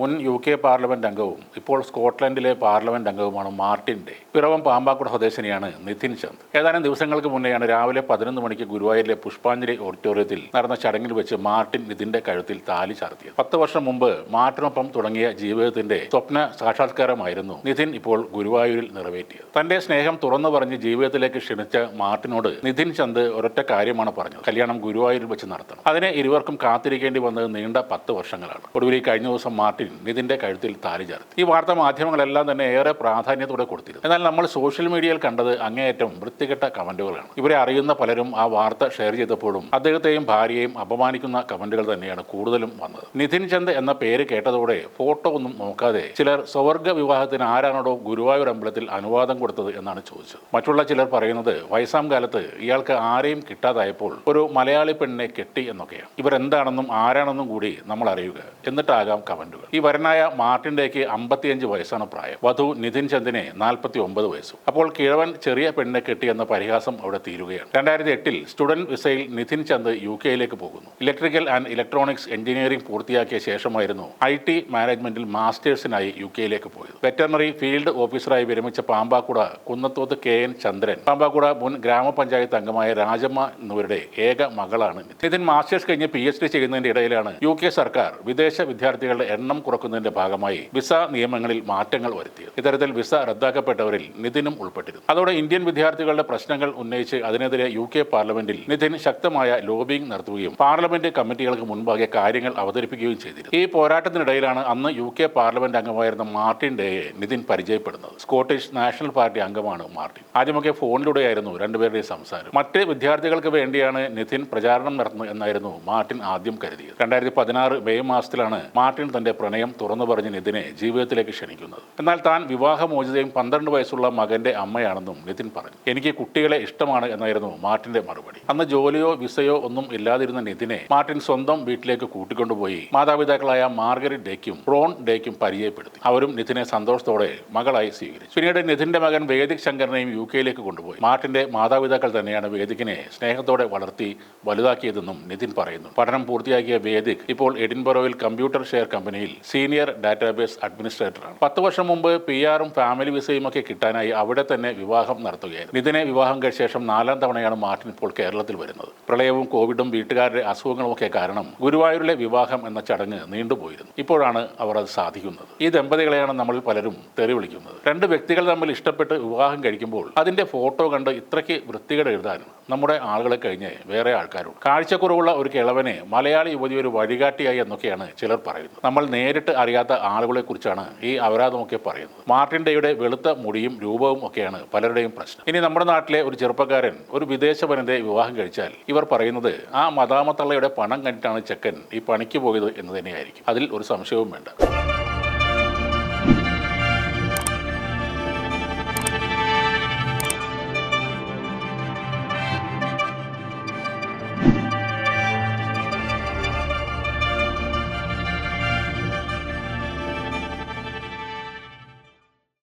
മുൻ UK parliament അംഗവും ഇപ്പോൾ സ്കോട്ട്ലൻഡിലെ പാർലമെന്റ് അംഗവുമാണ് മാർട്ടിൻ ഡേ. പിറവം പാമ്പാക്കുട സ്വദേശിനിയാണ് നിതിൻ ചന്ദ്. ഏതാനും ദിവസങ്ങൾക്ക് മുന്നെയാണ് രാവിലെ 11 മണിക്ക് ഗുരുവായൂരിലെ പുഷ്പാഞ്ജലി ഓഡിറ്റോറിയത്തിൽ നടന്ന ചടങ്ങിൽ വെച്ച് മാർട്ടിൻ നിതിന്റെ കഴുത്തിൽ താലി ചാർത്തിയത്. 10 വർഷം മുമ്പ് മാർട്ടിനൊപ്പം തുടങ്ങിയ ജീവിതത്തിന്റെ സ്വപ്ന സാക്ഷാത്കാരമായിരുന്നു നിതിൻ ഇപ്പോൾ ഗുരുവായൂരിൽ നിറവേറ്റിയത്. തന്റെ സ്നേഹം തുറന്നു പറഞ്ഞ് ജീവിതത്തിലേക്ക് ക്ഷണിച്ച മാർട്ടിനോട് നിതിൻ ചന്ദ് ഒരൊറ്റ കാര്യമാണ് പറഞ്ഞത്: കല്യാണം ഗുരുവായൂരിൽ വെച്ച് നടത്തണം. അതിനെ ഇരുവർക്കും കാത്തിരിക്കേണ്ടി വന്നത് നീണ്ട 10 വർഷങ്ങളാണ്. ഒടുവിൽ കഴിഞ്ഞ ദിവസം മാർട്ടിൻ നിതിന്റെ കഴുത്തിൽ താലി ചാർത്തി. ഈ വാർത്ത മാധ്യമങ്ങളെല്ലാം തന്നെ ഏറെ പ്രാധാന്യത്തോടെ കൊടുത്തിരുന്നു. എന്നാൽ നമ്മൾ സോഷ്യൽ മീഡിയയിൽ കണ്ടത് അങ്ങേയറ്റം വൃത്തികെട്ട കമന്റുകളാണ്. ഇവരെ അറിയുന്ന പലരും ആ വാർത്ത ഷെയർ ചെയ്തപ്പോഴും അദ്ദേഹത്തെയും ഭാര്യയെയും അപമാനിക്കുന്ന കമന്റുകൾ തന്നെയാണ് കൂടുതലും വന്നത്. നിതിൻ ചന്ദ് എന്ന പേര് കേട്ടതോടെ ഫോട്ടോ ഒന്നും നോക്കാതെ ചിലർ സ്വവർഗ വിവാഹത്തിന് ആരാണോ ഗുരുവായൂർ അമ്പലത്തിൽ അനുവാദം കൊടുത്തത് എന്നാണ് ചോദിച്ചത്. മറ്റുള്ള ചിലർ പറയുന്നത് വയസ്സാം കാലത്ത് ഇയാൾക്ക് ആരെയും കിട്ടാതായപ്പോൾ ഒരു മലയാളി പെണ്ണിനെ കെട്ടി എന്നൊക്കെയാണ്. ഇവരെന്താണെന്നും ആരാണെന്നും കൂടി നമ്മൾ അറിയുക, എന്നിട്ടാകാം കമന്റുകൾ. ഈ വരനായ മാർട്ടിൻ ഡേക്ക് 55 വയസ്സാണ് പ്രായം. വധു നിതിൻ ചന്ദിനെ 49 വയസ്സും. അപ്പോൾ കിഴവൻ ചെറിയ പെണ്ണിനെ കെട്ടി എന്ന പരിഹാസം അവിടെ തീരുകയാണ്. 2008 സ്റ്റുഡന്റ് വിസയിൽ നിതിൻ ചന്ദ് UK പോകുന്നു. ഇലക്ട്രിക്കൽ ആൻഡ് ഇലക്ട്രോണിക്സ് എഞ്ചിനീയറിംഗ് പൂർത്തിയാക്കിയ ശേഷമായിരുന്നു IT മാനേജ്മെന്റിൽ മാസ്റ്റേഴ്സിനായി UK പോയത്. വെറ്ററിനറി ഫീൽഡ് ഓഫീസറായി വിരമിച്ച പാമ്പാക്കുട കുന്നത്തോത്ത് KN ചന്ദ്രൻ, പാമ്പാക്കുട മുൻ ഗ്രാമപഞ്ചായത്ത് അംഗമായ രാജമ്മ എന്നിവരുടെ ഏക മകളാണ് നിതിൻ. മാസ്റ്റേഴ്സ് കഴിഞ്ഞ് PhD ചെയ്യുന്നതിന്റെ ഇടയിലാണ് UK സർക്കാർ വിദേശ വിദ്യാർത്ഥികളുടെ എണ്ണം കുറക്കുന്നതിന്റെ ഭാഗമായി വിസ നിയമങ്ങളിൽ മാറ്റങ്ങൾ വരുത്തിയത്. ഇത്തരത്തിൽ വിസ റദ്ദാക്കപ്പെട്ടവരിൽ നിതിനും ഉൾപ്പെട്ടിരുന്നു. അതോടെ ഇന്ത്യൻ വിദ്യാർത്ഥികളുടെ പ്രശ്നങ്ങൾ ഉന്നയിച്ച് അതിനെതിരെ UK പാർലമെന്റിൽ നിതിൻ ശക്തമായ ലോബിംഗ് നടത്തുകയും പാർലമെന്റ് കമ്മിറ്റികൾക്ക് മുൻപാകെ കാര്യങ്ങൾ അവതരിപ്പിക്കുകയും ചെയ്തിരുന്നു. ഈ പോരാട്ടത്തിനിടയിലാണ് അന്ന് UK പാർലമെന്റ് അംഗമായിരുന്ന മാർട്ടിൻ ഡേയെ നിതിൻ പരിചയപ്പെടുന്നത്. സ്കോട്ടിഷ് നാഷണൽ പാർട്ടി അംഗമാണ് മാർട്ടിൻ. ആദ്യമൊക്കെ ഫോണിലൂടെയായിരുന്നു രണ്ടുപേരുടെയും സംസാരം. മറ്റ് വിദ്യാർത്ഥികൾക്ക് വേണ്ടിയാണ് നിതിൻ പ്രചാരണം നടത്തുന്നത് എന്നായിരുന്നു മാർട്ടിൻ ആദ്യം കരുതിയത്. 2016 മെയ് മാസത്തിലാണ് മാർട്ടിൻ തന്റെ പ്രണയം തുറന്നു പറഞ്ഞ് നിതിനെ ജീവിതത്തിലേക്ക് ക്ഷണിക്കുന്നത്. എന്നാൽ താൻ വിവാഹമോചിതയും 12 വയസ്സുള്ള മകന്റെ അമ്മയാണെന്നും നിതിൻ പറഞ്ഞു. എനിക്ക് കുട്ടികളെ ഇഷ്ടമാണ് എന്നായിരുന്നു മാർട്ടിന്റെ മറുപടി. അന്ന് ജോലിയോ വിസയോ ഒന്നും ഇല്ലാതിരുന്ന നിതിനെ മാർട്ടിൻ സ്വന്തം വീട്ടിലേക്ക് കൂട്ടിക്കൊണ്ടുപോയി മാതാപിതാക്കളായ മാർഗരറ്റ് ഡേക്കും റോൺ ഡേക്കും പരിചയപ്പെടുത്തി. അവരും നിതിനെ സന്തോഷത്തോടെ മകളായി സ്വീകരിച്ചു. പിന്നീട് നിതിന്റെ മകൻ വേദിക് ശങ്കറിനെയും UK കൊണ്ടുപോയി. മാർട്ടിന്റെ മാതാപിതാക്കൾ തന്നെയാണ് വേദിക്കിനെ സ്നേഹത്തോടെ വളർത്തി വലുതാക്കിയതെന്നും നിതിൻ പറയുന്നു. പഠനം പൂർത്തിയാക്കിയ വേദിക് ഇപ്പോൾ എഡിൻബറോയിൽ കമ്പ്യൂട്ടർ ഷെയർ കമ്പനിയിൽ സീനിയർ ഡാറ്റാബേസ് അഡ്മിനിസ്ട്രേറ്ററാണ്. 10 വർഷം മുമ്പ് PR-ഉം ഫാമിലി വിസയും ഒക്കെ കിട്ടാനായി അവിടെ തന്നെ വിവാഹം നടത്തുകയായിരുന്നു. നിതിനെ വിവാഹം കഴിച്ച ശേഷം 4ാം തവണയാണ് മാർട്ടിൻ ഇപ്പോൾ കേരളത്തിൽ വരുന്നത്. പ്രളയവും കോവിഡും വീട്ടുകാരുടെ അസുഖങ്ങളും ഒക്കെ കാരണം ഗുരുവായൂരിലെ വിവാഹം എന്ന ചടങ്ങ് നീണ്ടുപോയിരുന്നു. ഇപ്പോഴാണ് അവർ അത് സാധിക്കുന്നത്. ഈ ദമ്പതികളെയാണ് നമ്മളിൽ പലരും തെറി വിളിക്കുന്നത്. രണ്ട് വ്യക്തികൾ തമ്മിൽ ഇഷ്ടപ്പെട്ട് വിവാഹം കഴിക്കുമ്പോൾ അതിന്റെ ഫോട്ടോ കണ്ട് ഇത്രയ്ക്ക് വൃത്തികേട് എഴുതാൻ നമ്മുടെ ആളുകളെ കഴിഞ്ഞ് വേറെ ആൾക്കാരുണ്ട്. കാഴ്ചക്കുറവുള്ള ഒരു കിളവനെ മലയാളി യുവതി ഒരു വഴികാട്ടിയായി എന്നൊക്കെയാണ് ചിലർ പറയുന്നത്. നമ്മൾ നേരിട്ട് അറിയാത്ത ആളുകളെ കുറിച്ചാണ് ഈ അപരാധമൊക്കെ പറയുന്നത്. മാർട്ടിൻ ഡേയുടെ വെളുത്ത മുടിയും രൂപവും ഒക്കെയാണ് പലരുടെയും പ്രശ്നം. ഇനി നമ്മുടെ നാട്ടിലെ ഒരു ചെറുപ്പക്കാരൻ ഒരു വിദേശ വനിതയെ വിവാഹം കഴിച്ചാൽ ഇവർ പറയുന്നത് ആ മദാമത്തള്ളയുടെ പണം കണ്ടിട്ടാണ് ചെക്കൻ ഈ പണിക്ക് പോയത് എന്ന് തന്നെയായിരിക്കും. അതിൽ ഒരു സംശയവും വേണ്ട.